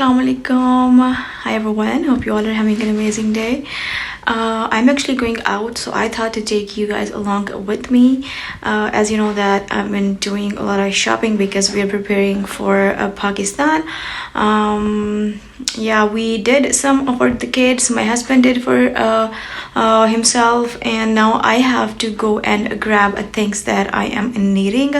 Assalamu alaikum. Hi everyone. Hope you all are having an amazing day. I'm actually going out, so I thought to take you guys along with me. As you know that I've been doing a lot of shopping because we are preparing for Pakistan. Yeah, we did some for the kids. My husband did for himself, and now I have to go and grab things that I am needing.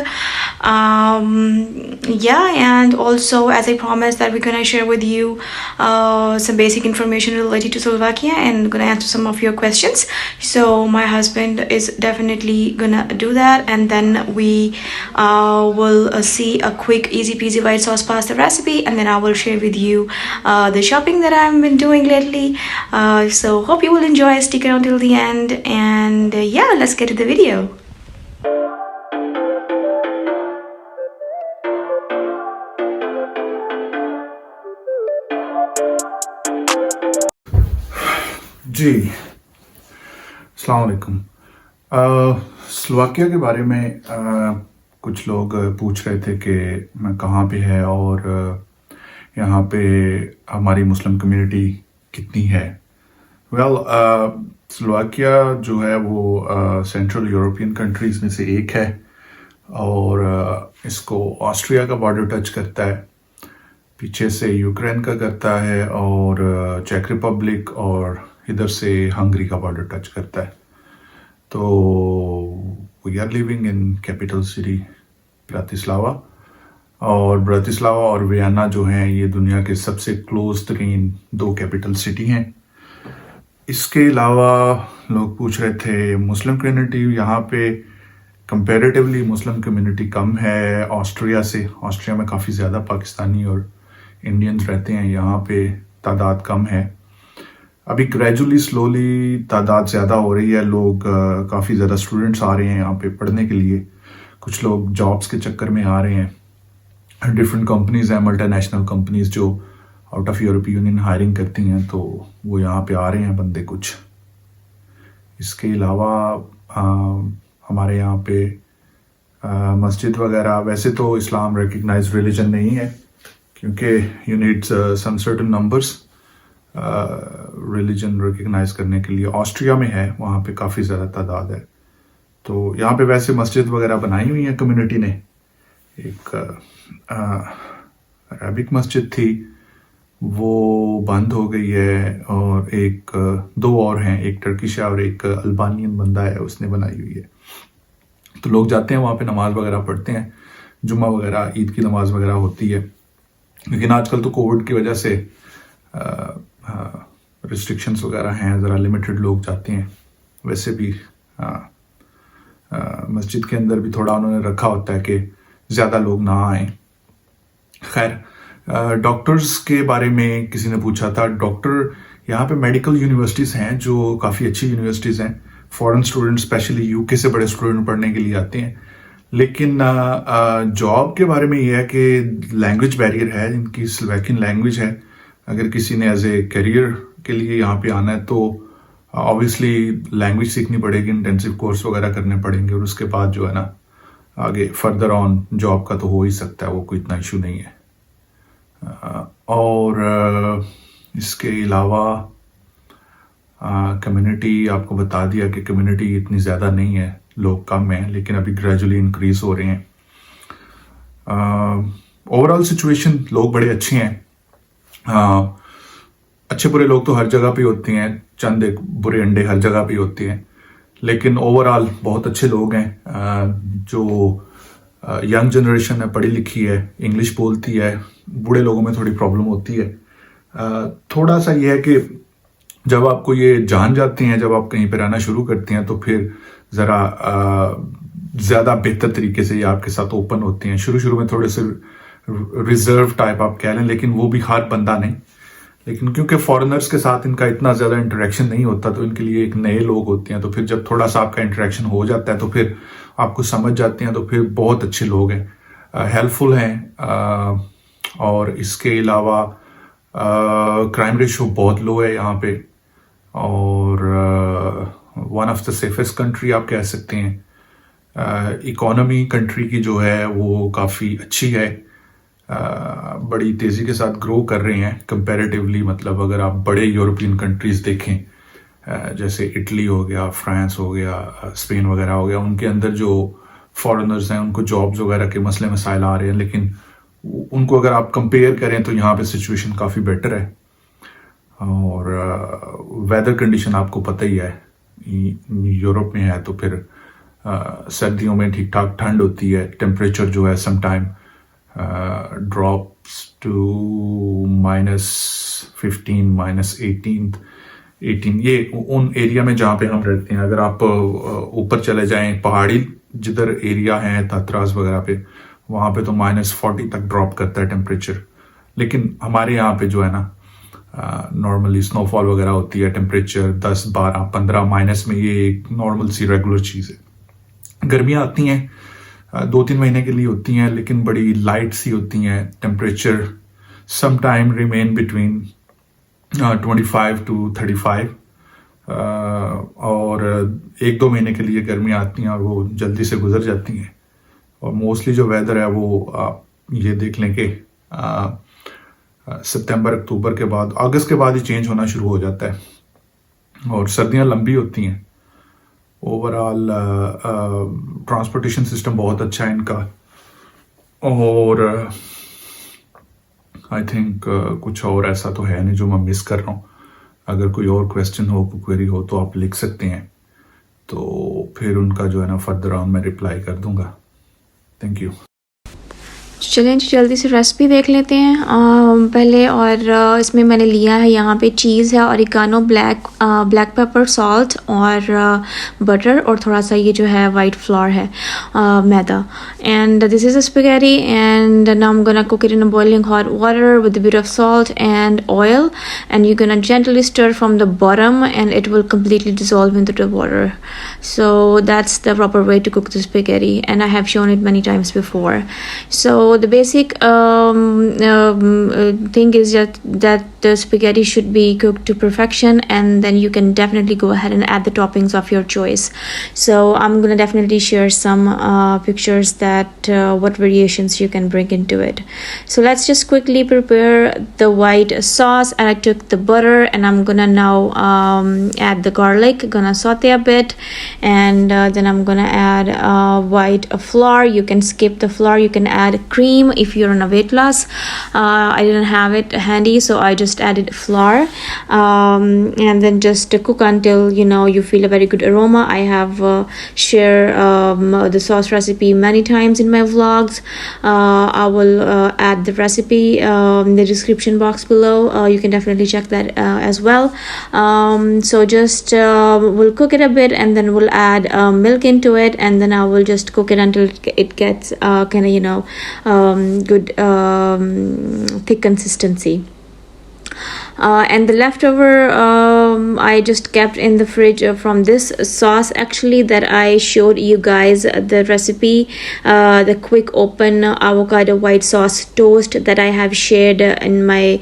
Yeah, and also as I promised that we're gonna share with you some basic information related to Slovakia and gonna answer some of your questions. So my husband is definitely gonna do that, and then we will see a quick easy peasy white sauce pasta recipe, and then I will share with you the shopping that I've been doing lately. So hope you will enjoy. Stick around till the end, and yeah, let's get to the video. जी अस्सलाम वालेकुम। Slovakia के बारे में कुछ लोग पूछ रहे थे कि मैं कहाँ पे है और यहाँ पे हमारी मुस्लिम कम्युनिटी कितनी है। स्लोवाकिया जो है वो सेंट्रल यूरोपियन कंट्रीज़ में से एक है और इसको ऑस्ट्रिया का बॉर्डर टच करता है, पीछे से यूक्रेन का करता है और चेक रिपब्लिक और इधर से हंगरी का बॉर्डर टच करता है। तो we are living in capital city Bratislava, और ब्रातिस्लावा और वियना जो हैं ये दुनिया के सबसे क्लोज तरीन दो कैपिटल सिटी हैं। इसके अलावा लोग पूछ रहे थे मुस्लिम कम्युनिटी यहाँ पे कंपैरेटिवली मुस्लिम कम्युनिटी कम है ऑस्ट्रिया से। ऑस्ट्रिया में काफ़ी ज़्यादा पाकिस्तानी और इंडियंस रहते हैं, यहाँ पे तादाद कम है। अभी ग्रेजुअली स्लोली तादाद ज़्यादा हो रही है, लोग काफ़ी ज़्यादा स्टूडेंट्स आ रहे हैं यहाँ पे पढ़ने के लिए, कुछ लोग जॉब्स के चक्कर में आ रहे हैं। डिफरेंट कंपनीज़ हैं, मल्टीनेशनल कंपनीज़ जो आउट ऑफ यूरोपीय यूनियन हायरिंग करती हैं, तो वो यहाँ पे आ रहे हैं बंदे कुछ। इसके अलावा हमारे यहाँ पे मस्जिद वगैरह, वैसे तो इस्लाम रिकग्नाइज्ड रिलीजन नहीं है क्योंकि you need some certain numbers religion recognise करने के लिए। ऑस्ट्रिया में है, वहाँ पे काफ़ी ज़्यादा तादाद है। तो यहाँ पे वैसे मस्जिद वगैरह बनाई हुई है कम्युनिटी ने। एक अरबिक मस्जिद थी, वो बंद हो गई है, और एक दो और हैं, एक टर्किश है और एक अल्बानियन बंदा है, उसने बनाई हुई है। तो लोग जाते हैं वहाँ पे, नमाज वगैरह पढ़ते हैं, जुम्मा वगैरह, ईद की नमाज वगैरह होती है। लेकिन आजकल तो कोविड की वजह से रिस्ट्रिक्शंस वगैरह हैं, ज़रा लिमिटेड लोग जाते हैं। वैसे भी मस्जिद के अंदर भी थोड़ा उन्होंने रखा होता है कि ज़्यादा लोग ना आएं। खैर, डॉक्टर्स के बारे में किसी ने पूछा था। डॉक्टर यहाँ पे मेडिकल यूनिवर्सिटीज़ हैं जो काफ़ी अच्छी यूनिवर्सिटीज़ हैं। फॉरेन स्टूडेंट, स्पेशली यूके से बड़े स्टूडेंट पढ़ने के लिए आते हैं। लेकिन जॉब के बारे में ये है कि लैंग्वेज बैरियर है, इनकी स्लोवाकियन लैंग्वेज है। अगर किसी ने एज ए करियर के लिए यहाँ पे आना है तो ऑब्वियसली लैंग्वेज सीखनी पड़ेगी, इंटेंसिव कोर्स वगैरह करने पड़ेंगे, और उसके बाद जो है ना आगे फर्दर ऑन जॉब का तो हो ही सकता है, वो कोई इतना इशू नहीं है। और इसके अलावा कम्युनिटी, आपको बता दिया कि कम्युनिटी इतनी ज़्यादा नहीं है, लोग कम हैं, लेकिन अभी ग्रेजुअली इंक्रीज हो रहे हैं। ओवरऑल सिचुएशन, लोग बड़े अच्छे हैं। अच्छे बुरे लोग तो हर जगह पे होते हैं, चंद एक बुरे अंडे हर जगह पे होते हैं, लेकिन ओवरऑल बहुत अच्छे लोग हैं। जो यंग जनरेशन है, पढ़ी लिखी है, इंग्लिश बोलती है। बूढ़े लोगों में थोड़ी प्रॉब्लम होती है। थोड़ा सा ये है कि जब आपको ये जान जाते हैं, जब आप कहीं पर रहना शुरू करते हैं, तो फिर ज़रा ज़्यादा बेहतर तरीके से ये आपके साथ ओपन होते हैं। शुरू में थोड़े से रिजर्व टाइप आप कह लें, लेकिन वो भी हर बंदा नहीं। लेकिन क्योंकि फॉरेनर्स के साथ इनका इतना ज़्यादा इंटरेक्शन नहीं होता, तो इनके लिए एक नए लोग होते हैं। तो फिर जब थोड़ा सा आपका इंटरेक्शन हो जाता है तो फिर आपको समझ जाते हैं, तो फिर बहुत अच्छे लोग हैं, हेल्पफुल हैं। और इसके अलावा क्राइम रेशो बहुत लो है यहाँ पे, और one of the safest country आप कह सकते हैं। इकोनॉमी कंट्री की जो है वो काफ़ी अच्छी है। बड़ी तेज़ी के साथ ग्रो कर रहे हैं कंपैरेटिवली। मतलब अगर आप बड़े यूरोपियन कंट्रीज़ देखें, जैसे इटली हो गया, फ्रांस हो गया, स्पेन वगैरह हो गया, उनके अंदर जो फॉरेनर्स हैं उनको जॉब्स वगैरह के मसले मसाइल आ रहे हैं, लेकिन उनको अगर आप कंपेयर करें तो यहाँ पे सिचुएशन काफ़ी बेटर है। और वेदर कंडीशन आपको पता ही है, यूरोप में है तो फिर सर्दियों में ठीक ठाक ठंड होती है। टेम्परेचर जो है सम टाइम ड्रॉप्स टू -15 -18 ये उन एरिया में जहाँ पे हम रहते हैं। अगर आप ऊपर चले जाएं पहाड़ी जिधर एरिया है ततरास वगैरह पे, वहाँ पे तो -40 तक ड्रॉप करता है टेम्परेचर। लेकिन हमारे यहाँ पे जो है ना नॉर्मली स्नोफॉल वगैरह होती है, टेम्परेचर 10 12 15 माइनस में, ये एक नॉर्मल सी रेगुलर चीज़ है। गर्मियाँ आती हैं 2-3 महीने के लिए होती हैं, लेकिन बड़ी लाइट सी होती हैं। Temperature some time remain between 25 to 35 और 1-2 महीने के लिए गर्मियाँ आती हैं और वो जल्दी से गुजर जाती हैं। और मोस्टली जो वेदर है वो आप ये देख लें कि सितंबर अक्टूबर के बाद, अगस्त के बाद ही चेंज होना शुरू हो जाता है और सर्दियाँ लंबी होती हैं। ओवरऑल ट्रांसपोर्टेशन सिस्टम बहुत अच्छा है इनका। और आई थिंक कुछ और ऐसा तो है नहीं जो मैं मिस कर रहा हूँ। अगर कोई और क्वेश्चन हो, कोई क्वेरी हो तो आप लिख सकते हैं, तो फिर उनका जो है ना फर्दर ऑन मैं रिप्लाई कर दूंगा। Thank you. चलें जी जल्दी से रेसिपी देख लेते हैं पहले। और इसमें मैंने लिया है यहाँ पे चीज़ है, ऑरिगानो, ब्लैक पेपर, सॉल्ट और बटर, और थोड़ा सा ये जो है वाइट फ्लोर है, मैदा। And this is a spaghetti and now I am gonna cook it in a boiling hot water with a bit of salt and oil, and you're gonna gently stir from the bottom and it will completely dissolve into the water. So that's the proper way to cook the spaghetti, and I have shown it many times before. So the basic thing is that the spaghetti should be cooked to perfection, and then you can definitely go ahead and add the toppings of your choice. So I'm gonna definitely share some pictures that what variations you can bring into it. So let's just quickly prepare the white sauce, and I took the butter and I'm gonna now add the garlic, gonna saute a bit, and then I'm gonna add white flour. You can skip the flour, you can add cream if you're on a weight loss. I didn't have it handy, so I just added flour, and then just cook until you feel a very good aroma. I have shared the sauce recipe many times in my vlogs. I will add the recipe in the description box below. You can definitely check that as well. So just we'll cook it a bit, and then we'll add milk into it, and then I will just cook it until it gets kind of good thick consistency. And the leftover I just kept in the fridge from this sauce actually that I showed you guys the recipe, the quick open avocado white sauce toast that I have shared in my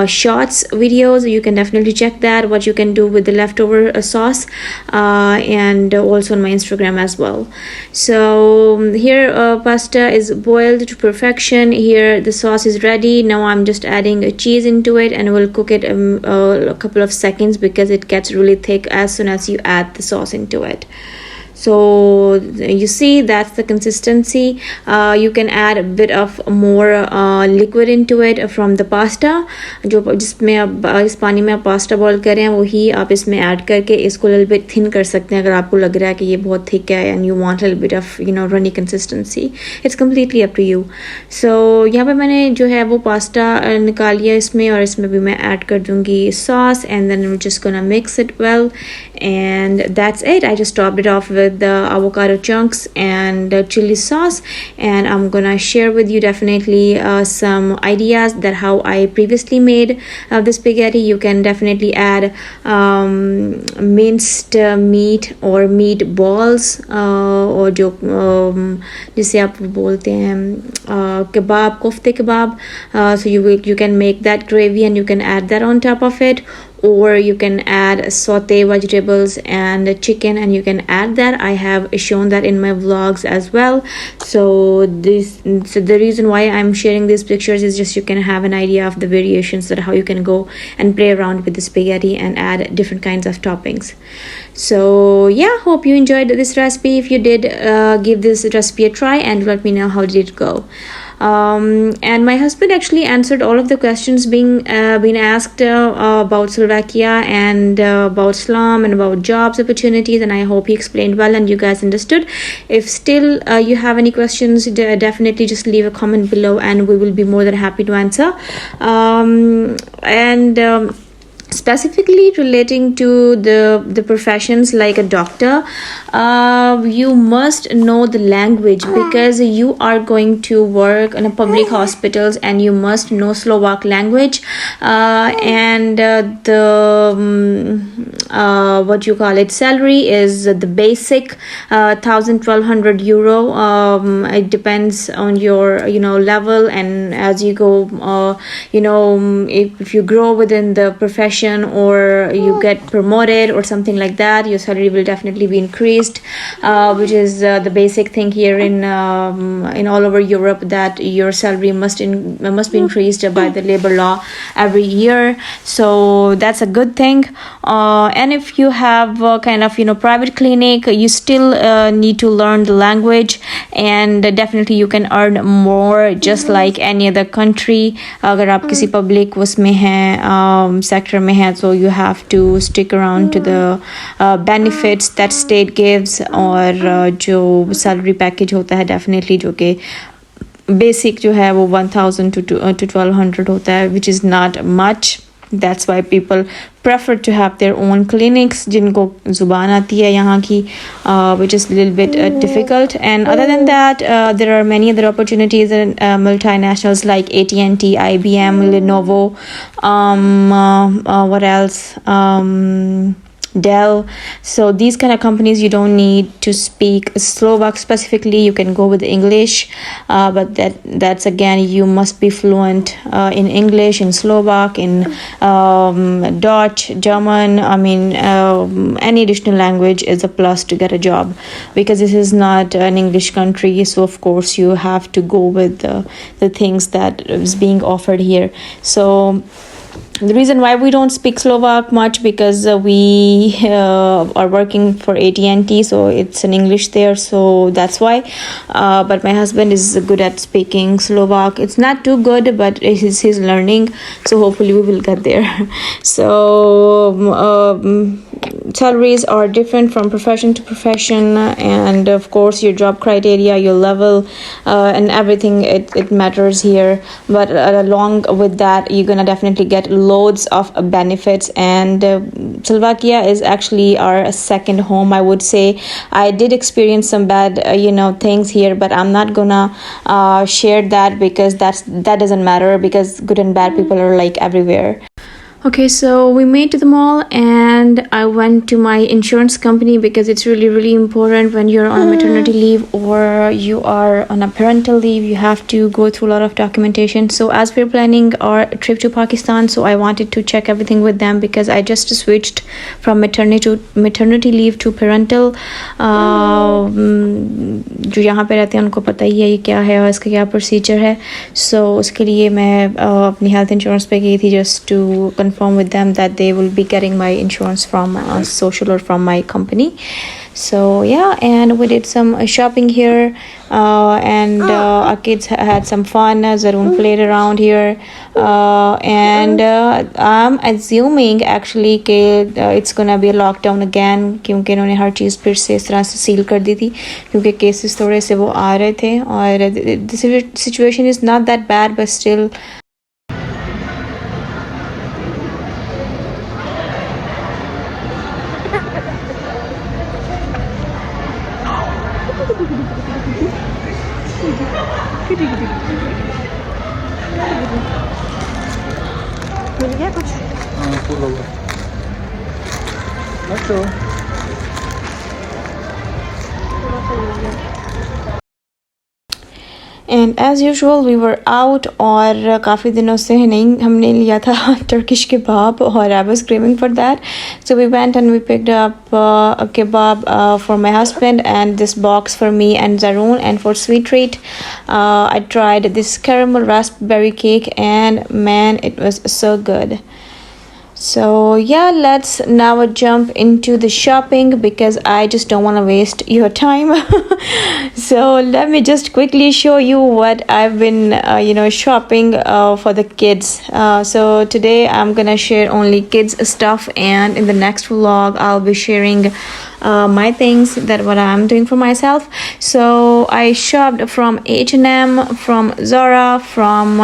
shorts videos. You can definitely check that, what you can do with the leftover sauce, and also on my Instagram as well. So here pasta is boiled to perfection. Here the sauce is ready. Now I'm just adding a cheese into it, and we'll cook it a couple of seconds because it gets really thick as soon as you add the sauce into it. So you see that's the consistency. You can add a bit of more liquid into it from the pasta, जो जिसमें आप इस पानी में आप pasta boil कर रहे हैं वही आप इसमें ऐड करके इसको little bit thin कर सकते हैं अगर आपको लग रहा है कि ये बहुत thick है and you want a little bit of runny consistency. It's completely up to you. So यहाँ पे मैंने जो है वो पास्ता निकाल लिया इसमें, और इसमें भी मैं ऐड कर दूँगी sauce, and then I'm just gonna mix it well, and that's it. I just topped it off with the avocado chunks and chili sauce, and I'm gonna share with you definitely some ideas that how I previously made the spaghetti. You can definitely add minced meat or meat balls, और जो जिसे आप बोलते हैं kebab, kofte kebab. So you can make that gravy and you can add that on top of it, or you can add saute vegetables and chicken, and you can add that. I have shown that in my vlogs as well. So the reason why I'm sharing these pictures is just you can have an idea of the variations, that how you can go and play around with the spaghetti and add different kinds of toppings. So yeah, hope you enjoyed this recipe. If you did, give this recipe a try and let me know how did it go. And my husband actually answered all of the questions being asked about Slovakia and about Islam and about jobs opportunities, and I hope he explained well and you guys understood. If still you have any questions, definitely just leave a comment below and we will be more than happy to answer. Specifically relating to the professions like a doctor, you must know the language, because you are going to work in a public hospitals and you must know Slovak language. And what you call it, salary is the basic 1,000-1,200 euro. It depends on your level, and as you go if you grow within the profession or you get promoted or something like that, your salary will definitely be increased, which is the basic thing here in all over Europe, that your salary must be increased by the labor law every year. So that's a good thing. And if you have kind of private clinic, you still need to learn the language, and definitely you can earn more just like any other country. अगर आप किसी public उसमें हैं sector में हैं, so you have to stick around to the benefits that state gives, और जो salary package होता है definitely जो कि basic जो है वो 1,000 to 1,200 होता है, which is not much. That's why people prefer to have their own clinics जिनको जुबान आती है यहाँ की, which is a little bit difficult. And other than that, there are many other opportunities in multinationals like AT&T, IBM, Lenovo, what else, Dell. So these kind of companies, you don't need to speak Slovak specifically. You can go with English, but that's again, you must be fluent in English, in Slovak, in Dutch, German. I mean, any additional language is a plus to get a job, because this is not an English country. So of course you have to go with the things that is being offered here. So the reason why we don't speak Slovak much, because we are working for AT&T, so it's in English there, so that's why. But my husband is good at speaking Slovak. It's not too good, but he's learning, so hopefully we will get there. So salaries are different from profession to profession, and of course your job criteria, your level, and everything, it matters here. But along with that, you're gonna definitely get loads of benefits, and Slovakia is actually our second home, I would say. I did experience some bad things here, but I'm not gonna share that, because that doesn't matter, because good and bad people are like everywhere. Okay, so we made to the mall and I went to my insurance company, because it's really, really important when you're on maternity leave or you are on a parental leave. You have to go through a lot of documentation. So as we're planning our trip to Pakistan, so I wanted to check everything with them, because I just switched from maternity leave to parental. जो यहाँ पे रहते हैं उनको पता ही है ये क्या है और इसका क्या प्रोसीजर है. So उसके लिए मैं अपनी हेल्थ इंश्योरेंस पे गई थी, just to confirm with them that they will be getting my insurance from social or from my company. So yeah, and we did some shopping here, and our kids had some fun. Zaroon played around here, and I'm assuming actually that it's gonna be a lockdown again, क्योंकि इन्होंने हर चीज़ फिर से इस तरह से seal कर दी थी, क्योंकि केसेस थोड़े से वो आ रहे थे, और the situation is not that bad, but still. मिल गया कुछ? फुल हो गया. अच्छा. And as usual we were out और काफ़ी दिनों से नहीं हमने लिया था टर्किश kebab और I was craving for that so we went and we picked up a kebab for my husband and this box for me and Zaroon, and for sweet treat I tried this caramel raspberry cake and man it was so good. So yeah, let's now jump into the shopping because I just don't want to waste your time. So let me just quickly show you what I've been shopping for the kids. So today I'm gonna share only kids stuff, and in the next vlog I'll be sharing my things that what I'm doing for myself. So I shopped from H&M, from Zara, from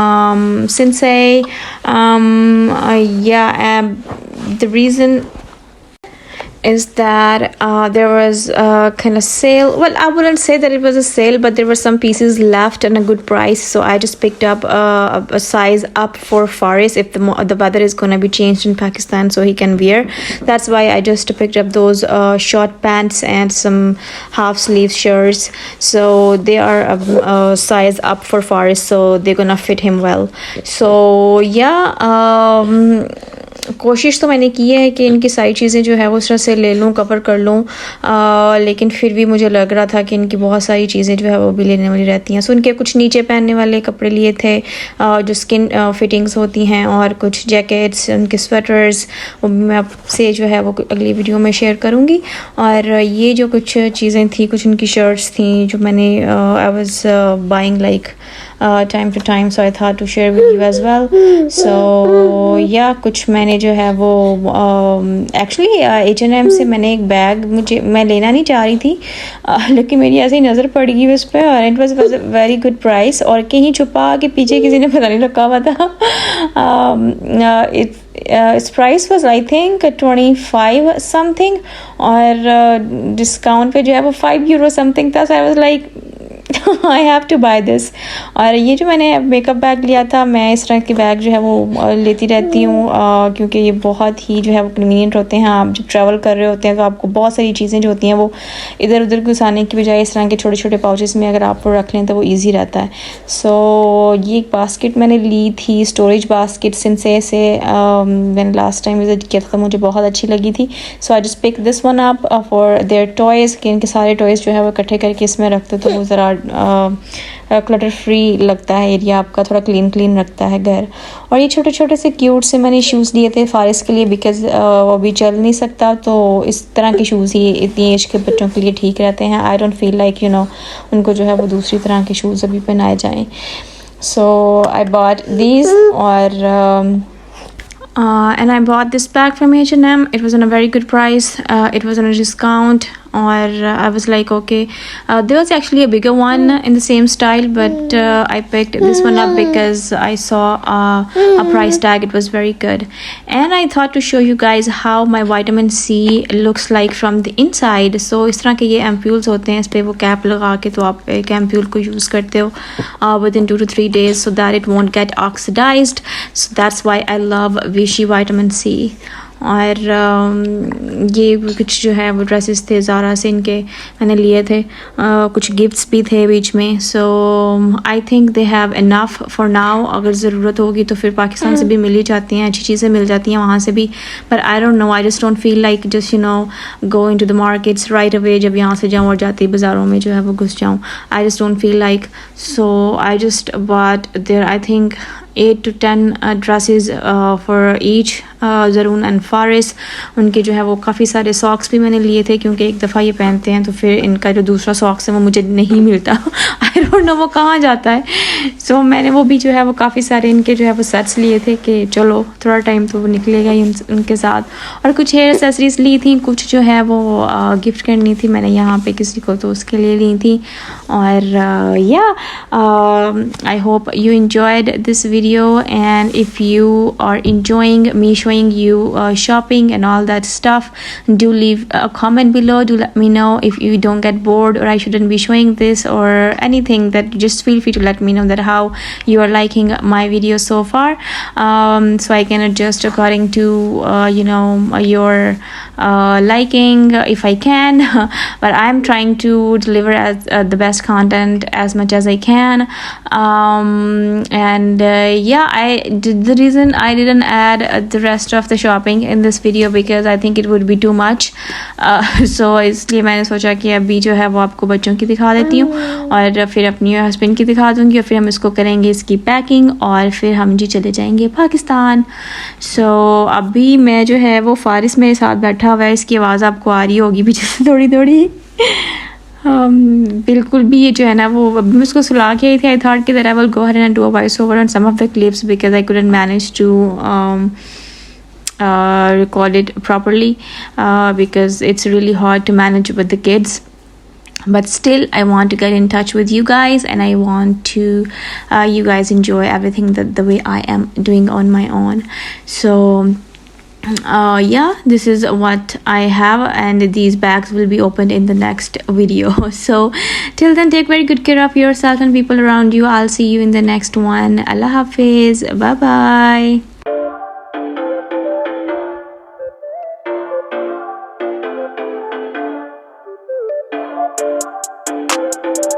Sinsei. The reason is that there was a kind of sale. Well, I wouldn't say that it was a sale, but there were some pieces left and a good price, so I just picked up a size up for Faris if the weather is going to be changed in Pakistan, so he can wear. That's why I just picked up those short pants and some half sleeve shirts, so they are a size up for Faris, so they're gonna fit him well. So yeah, कोशिश तो मैंने की है कि इनकी सारी चीज़ें जो है वो उस तरह से ले लूँ, कवर कर लूँ, लेकिन फिर भी मुझे लग रहा था कि इनकी बहुत सारी चीज़ें जो है वो भी लेने वाली रहती हैं. सो उनके कुछ नीचे पहनने वाले कपड़े लिए थे जो स्किन फिटिंग्स होती हैं, और कुछ जैकेट्स, उनके स्वेटर्स, वो मैं आपसे जो है वो अगली वीडियो में शेयर करूँगी. और ये जो कुछ चीज़ें थी, कुछ उनकी शर्ट्स थी जो मैंने I was buying like time to time, so I thought to share with you as well. So yeah, कुछ मैंने जो है वो एक्चुअली H&M से मैंने एक बैग मैं लेना नहीं चाह रही थी, लेकिन मेरी ऐसे ही नज़र पड़ गई उस पर, और it was a very good price, और कहीं छुपा के पीछे किसी ने पता नहीं रखा हुआ था. its price was I think 25 something, और डिस्काउंट पे जो है वो €5 something था. So I was like I have to buy this. और ये जो मैंने मेकअप बैग लिया था, मैं इस तरह के बैग जो है वो लेती रहती हूँ क्योंकि ये बहुत ही जो है वो कन्वीनियंट होते हैं. आप जब ट्रैवल कर रहे होते हैं तो आपको बहुत सारी चीज़ें जो होती हैं वो इधर उधर घुसाने की बजाय इस तरह के छोटे छोटे पाउचेस में अगर आप रख लें तो वो ईजी रहता है. सो ये एक बास्केट मैंने ली थी, स्टोरेज बास्केट सिंसे से. मैंने लास्ट टाइम विजिट किया था, मुझे बहुत अच्छी लगी थी. So I just pick this one up for their toys, कि इनके सारे टॉयज़ जो है वो इकट्ठे करके इसमें रखते तो वो ज़रा क्लटर फ्री लगता है एरिया, आपका थोड़ा क्लीन रखता है घर. और ये छोटे छोटे से क्यूट से मैंने शूज़ लिए थे फारिस के लिए, बिकॉज़ वो अभी चल नहीं सकता, तो इस तरह के शूज़ ही इतनी एज के बच्चों के लिए ठीक रहते हैं. आई डोंट फील लाइक उनको जो है वो दूसरी तरह के शूज़ अभी पहनाए जाएँ. सो आई बॉट दीज, और and I bought this bag from H&M. It was on a very good price. It was on a discount, or I was like, okay, there was actually a bigger one in the same style, but I picked this one up because I saw a price tag. It was very good, and I thought to show you guys how my vitamin C looks like from the inside. So इस तरह के ये ampules होते हैं, इस पे वो cap लगा के तो आप एक ampule को यूज़ करते हो within 2 to 3 days so that it won't get oxidized. So that's why I love Vichy vitamin C. और ये कुछ जो है वो ड्रेसेस थे ज़ारा से, इनके मैंने लिए थे. कुछ गिफ्ट्स भी थे बीच में. So I think they have enough for now. अगर ज़रूरत होगी तो फिर पाकिस्तान से भी मिल ही जाती हैं, अच्छी चीज़ें मिल जाती हैं वहाँ से भी. पर I don't know, I just don't feel like just go into the markets right away. जब यहाँ से जाऊँ और जाती बाज़ारों में जो है वो घुस जाऊँ, I just don't feel like. So I just bought their I think 8 to 10 dresses for each Zaroon and Faris. उनके जो है वो काफ़ी सारे सॉक्स भी मैंने लिए थे, क्योंकि एक दफ़ा ये पहनते हैं तो फिर इनका जो दूसरा सॉक्स है वो मुझे नहीं मिलता. आई डोंट नो वो कहाँ जाता है. सो मैंने वो भी जो है वो काफ़ी सारे इनके जो है वो सेट्स लिए थे कि चलो थोड़ा टाइम तो वो निकलेगा ही उनके साथ. और कुछ हेयर एक्सेसरीज ली थी, कुछ जो है वो गिफ्ट करनी थी मैंने यहाँ पे किसी को, तो उसके लिए ली थी. और या I hope you enjoyed this video, and if you are enjoying me showing you shopping and all that stuff, do leave a comment below. Do let me know if you don't get bored or I shouldn't be showing this or anything. That just feel free to let me know that how you are liking my video so far, so I can adjust according to your liking if I can. But I'm trying to deliver as the best content as much as I can. The reason I didn't add the rest of the shopping in this video because I think it would be too much. So इसलिए मैंने सोचा कि अभी जो है वो आपको बच्चों की दिखा देती हूँ और फिर अपनी हस्बैंड की दिखा दूँगी और फिर हम इसको करेंगे इसकी पैकिंग और फिर हम जी चले जाएंगे पाकिस्तान. सो अभी मैं जो है वो फारिस मेरे साथ बैठा हुआ है, इसकी आवाज़ आपको आ रही होगी पीछे से थोड़ी थोड़ी. बिल्कुल भी ये जो है ना वो अभी मैं उसको सुला के आई थी. आई थॉट कि that I will go ahead and do a voice over on some of the clips because I couldn't manage to record it properly because it's really hard to manage with the kids. But still I want to get in touch with you guys and I want to you guys enjoy everything that the way I am doing on my own. So this is what I have and these bags will be opened in the next video. So till then, take very good care of yourself and people around you. I'll see you in the next one. Allah Hafiz. Bye bye.